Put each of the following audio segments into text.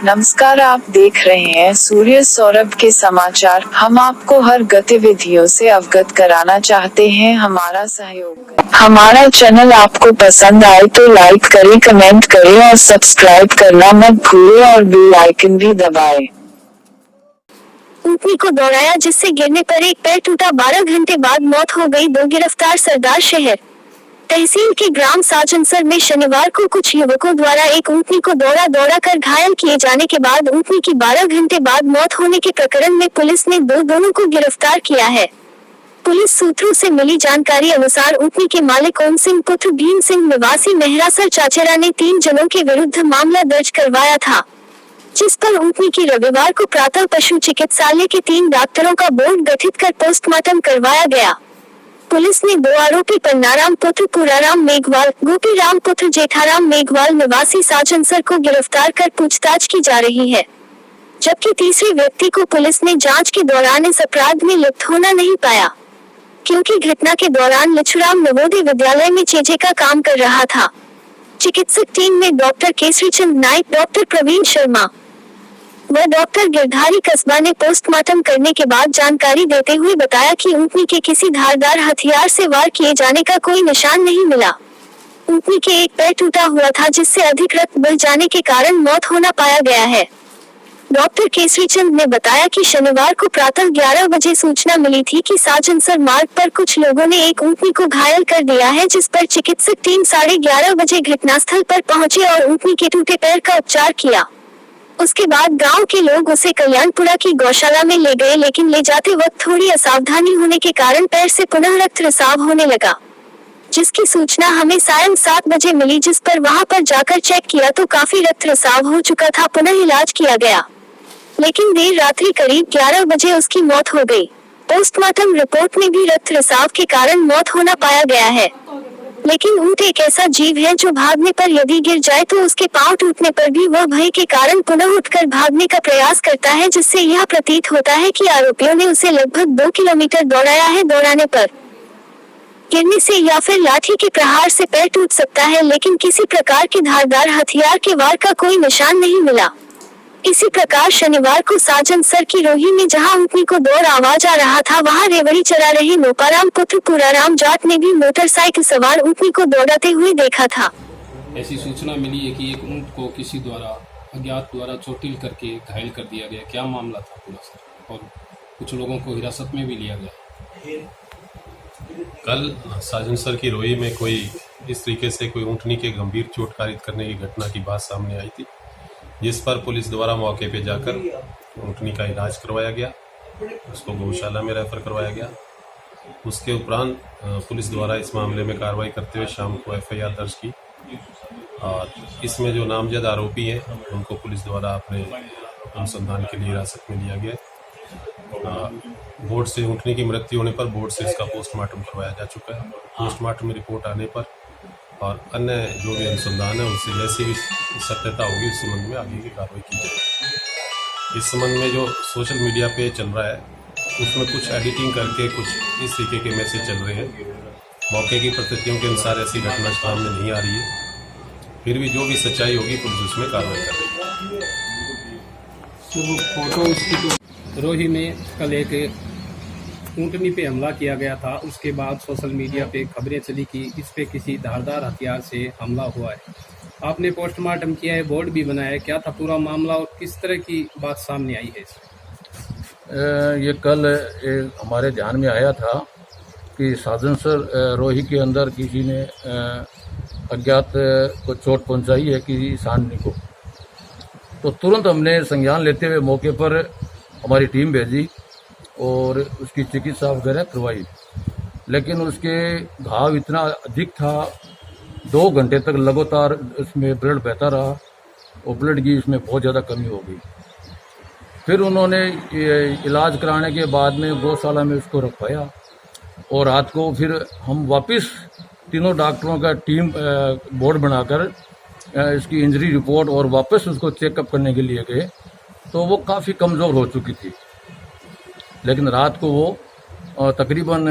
नमस्कार, आप देख रहे हैं सूर्य सौरभ के समाचार। हम आपको हर गतिविधियों से अवगत कराना चाहते हैं। हमारा सहयोग करें। हमारा चैनल आपको पसंद आए तो लाइक करें, कमेंट करें और सब्सक्राइब करना मत भूलें और बेल आइकन भी दबाएं। ऊँटनी को दौड़ाया जिससे गिरने पर एक पैर टूटा, 12 घंटे बाद मौत हो गई, 2 गिरफ्तार। सरदार शहर तहसील के ग्राम साजनसर में शनिवार को कुछ युवकों द्वारा एक ऊँटनी को दौड़ा कर घायल किए जाने के बाद ऊँटनी की 12 घंटे बाद मौत होने के प्रकरण में पुलिस ने दोनों को गिरफ्तार किया है। पुलिस सूत्रों से मिली जानकारी अनुसार ऊँटनी के मालिक ओम सिंह पुत्र भीम सिंह निवासी मेहरासर चाचेरा ने 3 जनों के विरुद्ध मामला दर्ज करवाया था, जिस पर ऊँटनी की रविवार को प्रातः पशु चिकित्सालय के 3 डॉक्टरों का बोर्ड गठित कर पोस्टमार्टम करवाया गया। पुलिस ने 2 आरोपी पन्नाराम पुत्र पुराराम मेघवाल, गोपीराम पुत्र जेठाराम मेघवाल निवासी साजनसर को गिरफ्तार कर पूछताछ की जा रही है, जबकि तीसरे व्यक्ति को पुलिस ने जांच के दौरान इस अपराध में लिप्त होना नहीं पाया, क्योंकि घटना के दौरान लिछुराम नवोदय विद्यालय में चेजे का काम कर रहा था। चिकित्सक टीम में डॉक्टर केसरीचंद नाइक, डॉक्टर प्रवीण शर्मा व डॉक्टर गिरधारी कस्बा ने पोस्टमार्टम करने के बाद जानकारी देते हुए बताया कि ऊँटनी के किसी धारदार हथियार से वार किए जाने का कोई निशान नहीं मिला। ऊँटनी के एक पैर टूटा हुआ था, जिससे अधिक रक्त बह जाने के कारण मौत होना पाया गया है। डॉक्टर केसरीचंद ने बताया कि शनिवार को प्रातः 11 बजे सूचना मिली थी कि साजनसर मार्ग पर कुछ लोगों ने एक ऊँटनी को घायल कर दिया है, जिस पर चिकित्सक टीम 11:30 बजे घटनास्थल पर पहुंचे और ऊँटनी के टूटे पैर का उपचार किया। उसके बाद गांव के लोग उसे कल्याणपुरा की गौशाला में ले गए, लेकिन ले जाते वक्त थोड़ी असावधानी होने के कारण पैर से पुनः रक्त रिसाव होने लगा, जिसकी सूचना हमें सायं 7 बजे मिली, जिस पर वहां पर जाकर चेक किया तो काफी रक्त रिसाव हो चुका था। पुनः इलाज किया गया, लेकिन देर रात्रि करीब 11 बजे उसकी मौत हो गई। पोस्टमार्टम रिपोर्ट में भी रक्त रिसाव के कारण मौत होना पाया गया है। लेकिन ऊँट एक ऐसा जीव है जो भागने पर यदि गिर जाए तो उसके पांव टूटने पर भी वह भय के कारण पुनः उठकर भागने का प्रयास करता है, जिससे यह प्रतीत होता है कि आरोपियों ने उसे लगभग 2 किलोमीटर दौड़ाया है। दौड़ाने पर गिरने से या फिर लाठी के प्रहार से पैर टूट सकता है, लेकिन किसी प्रकार के धारदार हथियार के वार का कोई निशान नहीं मिला। इसी प्रकार शनिवार को साजनसर की रोही में जहां ऊँटनी को दौड़ आवाज आ रहा था, वहां रेवड़ी चरा रहे नोपाराम पुत्र पुराराम जाट ने भी मोटरसाइकिल सवार ऊँटनी को दौड़ाते हुए देखा था। ऐसी सूचना मिली है कि एक ऊँट को किसी द्वारा अज्ञात द्वारा चोटिल करके घायल कर दिया गया। क्या मामला था पूरा सर? और कुछ लोगों को हिरासत में भी लिया गया। कल साजनसर की रोही में कोई इस तरीके से कोई ऊँटनी के गंभीर चोट कारित करने की घटना की बात सामने आई थी, जिस पर पुलिस द्वारा मौके पे जाकर ऊँटनी का इलाज करवाया गया, उसको गौशाला में रेफर करवाया गया। उसके उपरांत पुलिस द्वारा इस मामले में कार्रवाई करते हुए शाम को FIR दर्ज की और इसमें जो नामजद आरोपी हैं उनको पुलिस द्वारा अपने अनुसंधान के लिए हिरासत में लिया गया। बोर्ड से ऊँटनी की मृत्यु होने पर बोर्ड से इसका पोस्टमार्टम करवाया जा चुका है। पोस्टमार्टम में रिपोर्ट आने पर और अन्य जो भी अनुसंधान है उससे जैसी भी सत्यता होगी उस संबंध में आगे की कार्रवाई की जाएगी। इस संबंध में जो सोशल मीडिया पे चल रहा है उसमें कुछ एडिटिंग करके कुछ इस तरीके के मैसेज चल रहे हैं। मौके की परिस्थितियों के अनुसार ऐसी घटना सामने नहीं आ रही है, फिर भी जो भी सच्चाई होगी पुलिस उसमें कार्रवाई कर रही है। रोही में कल एक ऊँटनी पे हमला किया गया था, उसके बाद सोशल मीडिया पे खबरें चली कि इस पे किसी धारदार हथियार से हमला हुआ है। आपने पोस्टमार्टम किया है, बोर्ड भी बनाया है, क्या था पूरा मामला और किस तरह की बात सामने आई है? ये कल हमारे ध्यान में आया था कि साजनसर रोही के अंदर किसी ने अज्ञात को चोट पहुंचाई है किसी सांडनी को, तो तुरंत हमने संज्ञान लेते हुए मौके पर हमारी टीम भेजी और उसकी चिकित्सा वगैरह करवाई, लेकिन उसके घाव इतना अधिक था, 2 घंटे तक लगातार उसमें ब्लड बहता रहा और ब्लड की उसमें बहुत ज़्यादा कमी हो गई। फिर उन्होंने इलाज कराने के बाद में गौशाला में उसको रखवाया और रात को फिर हम वापस तीनों डॉक्टरों का टीम बोर्ड बनाकर इसकी इंजरी रिपोर्ट और वापस उसको चेकअप करने के लिए गए, तो वो काफ़ी कमज़ोर हो चुकी थी। लेकिन रात को वो तकरीबन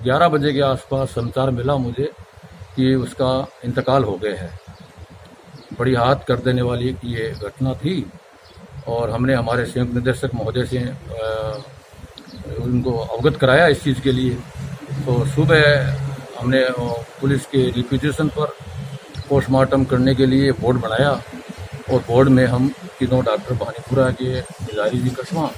11 बजे के आसपास समाचार मिला मुझे कि उसका इंतकाल हो गया है। बड़ी हाथ कर देने वाली ये घटना थी और हमने हमारे संयुक्त निदेशक महोदय से उनको अवगत कराया इस चीज़ के लिए। तो सुबह हमने पुलिस के रिक्वेजिशन पर पोस्टमार्टम करने के लिए बोर्ड बनाया और बोर्ड में हम तीनों डॉक्टर भानीपुरा के बिलारी जी कस्बा,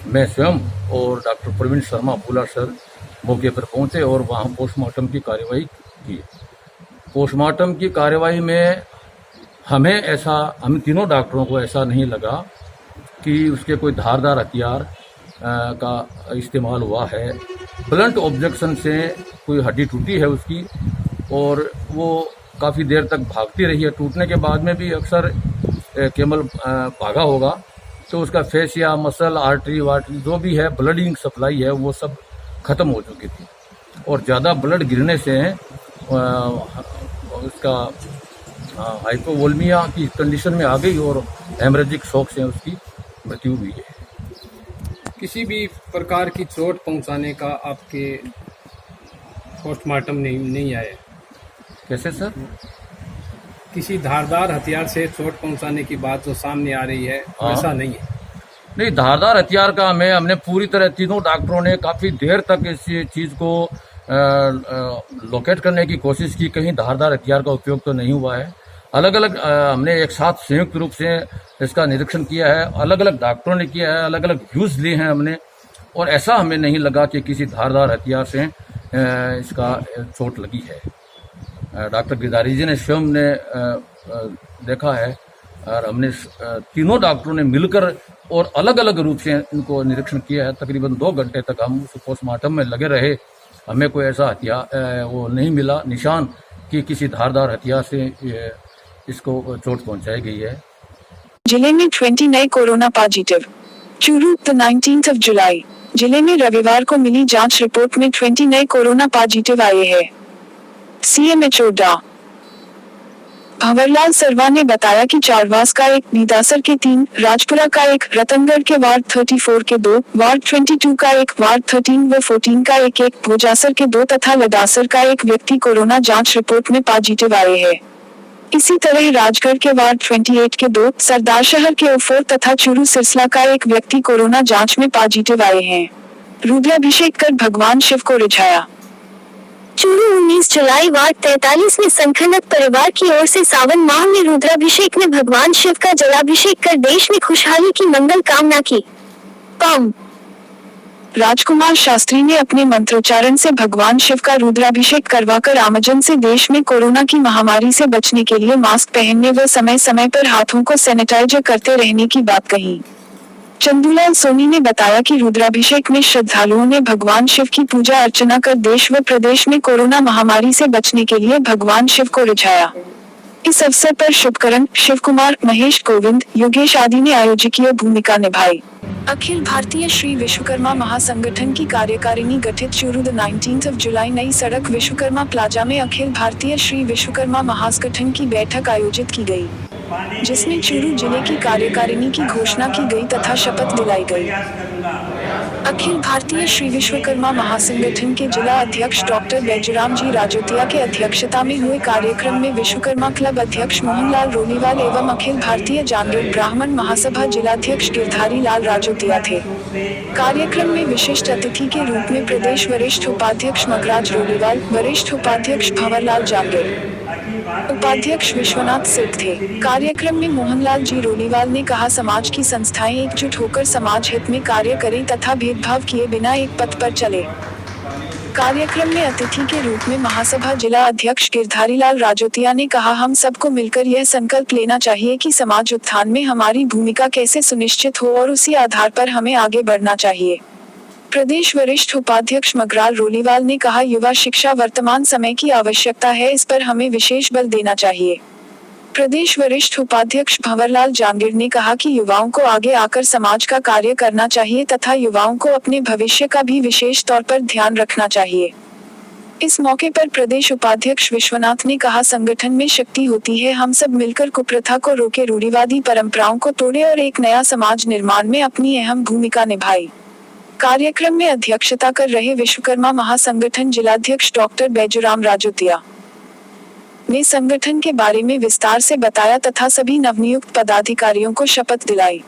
मैं स्वयं और डॉक्टर प्रवीण शर्मा फूला सर मौके पर पहुंचे और वहां पोस्टमार्टम की कार्यवाही की। पोस्टमार्टम की कार्यवाही में हम तीनों डॉक्टरों को ऐसा नहीं लगा कि उसके कोई धारदार हथियार का इस्तेमाल हुआ है। ब्लंट ऑब्जेक्शन से कोई हड्डी टूटी है उसकी और वो काफ़ी देर तक भागती रही है। टूटने के बाद में भी अक्सर केवल भागा होगा तो उसका फेस या मसल आर्टरी वार्टरी जो भी है ब्लडिंग सप्लाई है वो सब ख़त्म हो चुकी थी और ज़्यादा ब्लड गिरने से उसका हाइपोवोल्मिया की कंडीशन में आ गई और हेमरेजिक शॉक से उसकी मृत्यु हुई है। किसी भी प्रकार की चोट पहुंचाने का आपके पोस्टमार्टम नहीं आया? कैसे सर? किसी धारदार हथियार से चोट पहुंचाने की बात जो सामने आ रही है ऐसा नहीं है? नहीं, धारदार हथियार का हमने पूरी तरह तीनों डॉक्टरों ने काफ़ी देर तक इस चीज़ को लोकेट करने की कोशिश की। कहीं धारदार हथियार का उपयोग तो नहीं हुआ है। अलग अलग हमने एक साथ संयुक्त रूप से इसका निरीक्षण किया है, अलग अलग डॉक्टरों ने किया है, अलग अलग व्यूज़ लिए हैं हमने और ऐसा हमें नहीं लगा कि किसी धारदार हथियार से इसका चोट लगी है। डॉक्टर गिरधारी जी ने स्वयं ने देखा है और हमने तीनों डॉक्टरों ने मिलकर और अलग अलग रूप से इनको निरीक्षण किया है। तकरीबन 2 घंटे तक हम उस पोस्टमार्टम में लगे रहे। हमें कोई ऐसा हथियार वो नहीं मिला निशान कि किसी धारदार हथियार से इसको चोट पहुंचाई गई है। जिले में 20 नए कोरोना पॉजिटिव। चूरू 19 जुलाई। जिले में रविवार को मिली जांच रिपोर्ट में 20 नए कोरोना पॉजिटिव आए हैं। CMHO डा. भंवरलाल सरवा ने बताया कि चारवास का 1, नीदासर के 3, राजपुरा का 1, रतनगढ़ के वार्ड 34 के 2, वार्ड 22 का 1, वार्ड 13 व 14 का 1, भोजासर के 2 तथा लडासर का 1 व्यक्ति कोरोना जांच रिपोर्ट में पॉजिटिव आए हैं। इसी तरह राजगढ़ के वार्ड 28 के 2, सरदारशहर के O4 तथा चूरू सिरसला का 1 व्यक्ति कोरोना जांच में पॉजिटिव आए हैं। रुद्राभिषेक कर भगवान शिव को रिझाया। चूरू 19 जुलाई वार्ड 43 में संखनक परिवार की ओर से सावन माह में रुद्राभिषेक में भगवान शिव का जलाभिषेक कर देश में खुशहाली की मंगल कामना की। पम राजकुमार शास्त्री ने अपने मंत्रोच्चारण से भगवान शिव का रुद्राभिषेक करवाकर आमजन से देश में कोरोना की महामारी से बचने के लिए मास्क पहनने व समय समय पर हाथों को सैनिटाइज करते रहने की बात कही। चंदूलाल सोनी ने बताया कि रुद्राभिषेक में श्रद्धालुओं ने भगवान शिव की पूजा अर्चना कर देश व प्रदेश में कोरोना महामारी से बचने के लिए भगवान शिव को रिझाया। इस अवसर पर शुभकरण, शिव कुमार, महेश गोविंद, योगेश आदि ने आयोजकीय भूमिका निभाई। अखिल भारतीय श्री विश्वकर्मा महासंगठन की कार्यकारिणी गठित चूरू 19 जुलाई नई सड़क विश्वकर्मा प्लाजा में अखिल भारतीय श्री विश्वकर्मा महासंगठन की बैठक आयोजित की गई, जिसमें चूरू जिले की कार्यकारिणी की घोषणा की गई तथा शपथ दिलाई गई। अखिल भारतीय श्री विश्वकर्मा महासंगठन के जिला अध्यक्ष डॉक्टर बैजूराम जी राजोतिया के अध्यक्षता में हुए कार्यक्रम में विश्वकर्मा क्लब अध्यक्ष मोहनलाल रोलीवाल एवं अखिल भारतीय जांगीर ब्राह्मण महासभा जिलाध्यक्ष गिरधारी लाल राजोतिया थे। कार्यक्रम में विशिष्ट अतिथि के रूप में प्रदेश वरिष्ठ उपाध्यक्ष मगराज रोलीवाल, वरिष्ठ उपाध्यक्ष भंवरलाल जांगीर, उपाध्यक्ष विश्वनाथ सिंह थे। कार्यक्रम में मोहनलाल जी रोलीवाल ने कहा, समाज की संस्थाएं एकजुट होकर समाज हित में कार्य करें तथा भेदभाव किए बिना एक पथ पर चले। कार्यक्रम में अतिथि के रूप में महासभा जिला अध्यक्ष गिरधारी लाल राजोतिया ने कहा, हम सबको मिलकर यह संकल्प लेना चाहिए कि समाज उत्थान में हमारी भूमिका कैसे सुनिश्चित हो और उसी आधार पर हमें आगे बढ़ना चाहिए। प्रदेश वरिष्ठ उपाध्यक्ष मगराल रोलीवाल ने कहा, युवा शिक्षा वर्तमान समय की आवश्यकता है, इस पर हमें विशेष बल देना चाहिए। प्रदेश वरिष्ठ उपाध्यक्ष भंवरलाल जांगीर ने कहा कि युवाओं को आगे आकर समाज का कार्य करना चाहिए तथा युवाओं को अपने भविष्य का भी विशेष तौर पर ध्यान रखना चाहिए। इस मौके पर प्रदेश उपाध्यक्ष विश्वनाथ ने कहा, संगठन में शक्ति होती है, हम सब मिलकर कुप्रथा को रोके, रूढ़िवादी परंपराओं को तोड़े और एक नया समाज निर्माण में अपनी अहम भूमिका निभाई। कार्यक्रम में अध्यक्षता कर रहे विश्वकर्मा महासंगठन जिलाध्यक्ष डॉक्टर बैजूराम राजोतिया, ने संगठन के बारे में विस्तार से बताया तथा सभी नवनियुक्त पदाधिकारियों को शपथ दिलाई।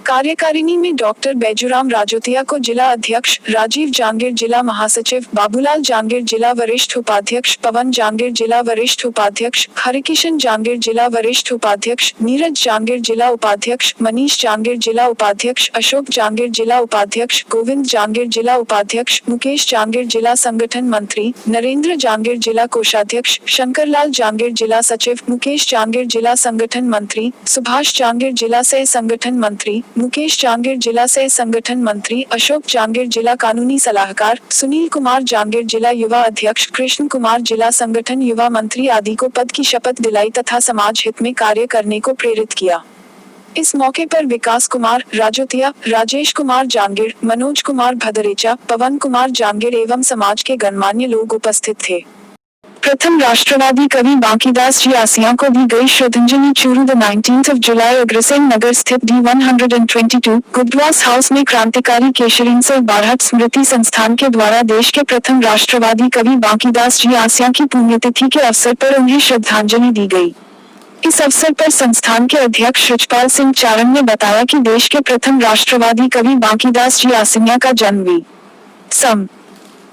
कार्यकारिणी में डॉक्टर बैजूराम राजोतिया को जिला अध्यक्ष, राजीव जांगीर जिला महासचिव, बाबूलाल जांगीर जिला वरिष्ठ उपाध्यक्ष, पवन जांगीर जिला वरिष्ठ उपाध्यक्ष, हरिकिशन जांगीर जिला वरिष्ठ उपाध्यक्ष, नीरज जांगीर जिला उपाध्यक्ष, मनीष जांगीर जिला उपाध्यक्ष, अशोक जांगीर जिला उपाध्यक्ष, गोविंद जांगीर जिला उपाध्यक्ष, मुकेश जांगीर जिला संगठन मंत्री, नरेंद्र जांगीर जिला कोषाध्यक्ष, शंकरलाल जांगीर जिला सचिव, मुकेश जांगीर जिला संगठन मंत्री, सुभाष जांगीर जिला सह संगठन मंत्री, मुकेश जांगीर जिला सह संगठन मंत्री, अशोक जांगीर जिला कानूनी सलाहकार, सुनील कुमार जांगीर जिला युवा अध्यक्ष, कृष्ण कुमार जिला संगठन युवा मंत्री आदि को पद की शपथ दिलाई तथा समाज हित में कार्य करने को प्रेरित किया। इस मौके पर विकास कुमार राजोतिया, राजेश कुमार जांगीर, मनोज कुमार भदरेचा, पवन कुमार जांगीर एवं समाज के गणमान्य लोग उपस्थित थे। प्रथम राष्ट्रवादी कवि बांकीदास जी आसिया को दी गई श्रद्धांजलि चूरू द 19 जुलाई अग्रसेन नगर स्थित D122 गुडवास हाउस में क्रांतिकारी केशरींसर बारहट स्मृति संस्थान के द्वारा देश के प्रथम राष्ट्रवादी कवि बांकीदास जी आसिया की पुण्यतिथि के अवसर पर उन्हें श्रद्धांजलि दी गई। इस अवसर पर संस्थान के अध्यक्ष रिचपाल सिंह चारण ने बताया कि देश के प्रथम राष्ट्रवादी कवि बांकीदास जी आसिया का जन्म सम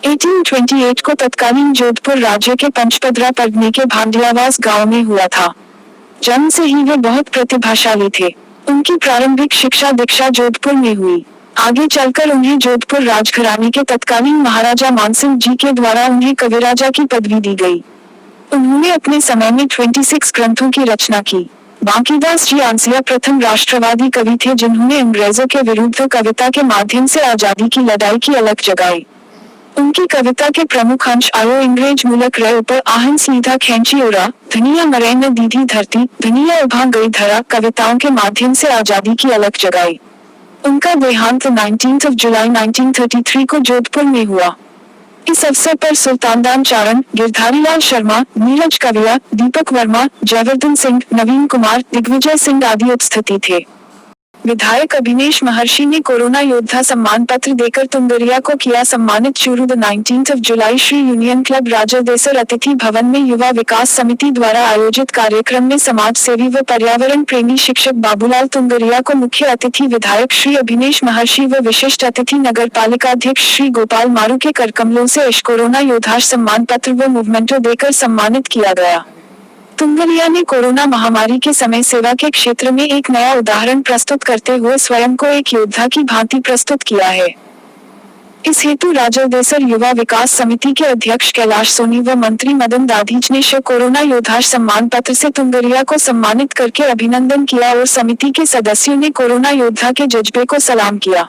1828 को तत्कालीन जोधपुर राज्य के पंचपदरा पड़ने के भांडियावास गांव में हुआ था। जन्म से ही वे बहुत प्रतिभाशाली थे। उनकी प्रारंभिक शिक्षा दीक्षा जोधपुर में हुई। आगे चलकर उन्हें जोधपुर राजघराने के तत्कालीन महाराजा मानसिंह जी के द्वारा उन्हें कविराजा की पदवी दी गई। उन्होंने अपने समय में 26 ग्रंथों की रचना की। बांकीदास जी आसिया प्रथम राष्ट्रवादी कवि थे जिन्होंने अंग्रेजों के विरुद्ध कविता के माध्यम से आजादी की लड़ाई की अलख जगाई। उनकी कविता के प्रमुख अंश आयो अंग्रेज मुलक रहे ऊपर आहन सीधा खैंची उड़ा, धनिया मरे न दीदी धरती, धनिया उभा गई धरा कविताओं के माध्यम से आजादी की अलख जगाई। उनका देहांत 19 जुलाई 1933 को जोधपुर में हुआ। इस अवसर पर सुल्तानदान चारण, गिरधारीलाल शर्मा, नीरज कविया, दीपक वर्मा, जयवर्धन सिंह, नवीन कुमार, दिग्विजय सिंह आदि उपस्थित थे। विधायक अभिनेश महर्षि ने कोरोना योद्धा सम्मान पत्र देकर तुंगरिया को किया सम्मानित। चूरू द 19 जुलाई श्री यूनियन क्लब राजादेसर अतिथि भवन में युवा विकास समिति द्वारा आयोजित कार्यक्रम में समाज सेवी व पर्यावरण प्रेमी शिक्षक बाबूलाल तुंगरिया को मुख्य अतिथि विधायक श्री अभिनेश महर्षि व विशिष्ट अतिथि नगर पालिकाध्यक्ष श्री गोपाल मारू के करकमलों से कोरोना योद्धा सम्मान पत्र व मूवमेंटो देकर सम्मानित किया गया। तुंगरिया ने कोरोना महामारी के समय सेवा के क्षेत्र में एक नया उदाहरण प्रस्तुत करते हुए स्वयं को एक योद्धा की भांति प्रस्तुत किया है। इस हेतु राजादेसर युवा विकास समिति के अध्यक्ष कैलाश सोनी व मंत्री मदन दाधीच ने कोरोना योद्धा सम्मान पत्र से तुंगरिया को सम्मानित करके अभिनंदन किया और समिति के सदस्यों ने कोरोना योद्धा के जज्बे को सलाम किया।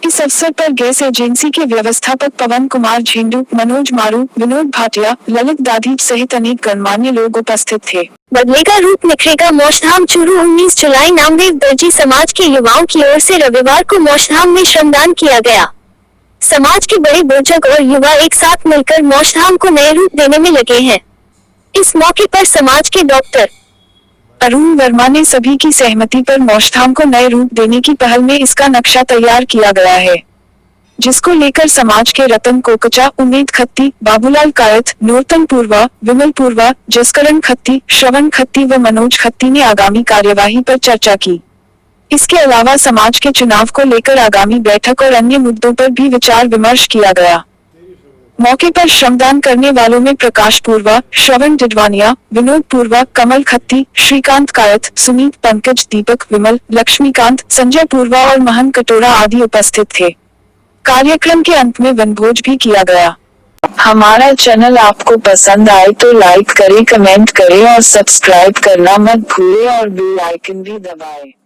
इस अवसर पर गैस एजेंसी के व्यवस्थापक पवन कुमार झेंडू, मनोज मारू, विनोद भाटिया, ललित दाधीच सहित अनेक गणमान्य लोग उपस्थित थे। बदलेगा रूप निखरेगा मोक्षधाम चूरू 19 जुलाई नामदेव दर्जी समाज के युवाओं की ओर से रविवार को मोक्षधाम में श्रमदान किया गया। समाज के बड़े बुजुर्ग और युवा एक साथ मिलकर मोक्षधाम को नए रूप देने में लगे हैं। इस मौके पर समाज के डॉक्टर अरुण वर्मा ने सभी की सहमति पर मोक्षधाम को नए रूप देने की पहल में इसका नक्शा तैयार किया गया है, जिसको लेकर समाज के रतन कोकचा, उमेद खत्ती, बाबूलाल कायत, नूरतन पूर्वा, विमल पूर्वा, जसकरण खत्ती, श्रवण खत्ती व मनोज खत्ती ने आगामी कार्यवाही पर चर्चा की। इसके अलावा समाज के चुनाव को लेकर आगामी बैठक और अन्य मुद्दों पर भी विचार विमर्श किया गया। मौके पर श्रमदान करने वालों में प्रकाश पूर्वा, श्रवण डिडवानिया, विनोद पूर्वा, कमल खत्ती, श्रीकांत कायत, सुमीत, पंकज, दीपक, विमल, लक्ष्मीकांत, संजय पूर्वा और महन कटोरा आदि उपस्थित थे। कार्यक्रम के अंत में वनभोज भी किया गया। हमारा चैनल आपको पसंद आए तो लाइक करें, कमेंट करें और सब्सक्राइब करना मत भूलें और बेल आइकन भी दबाएं।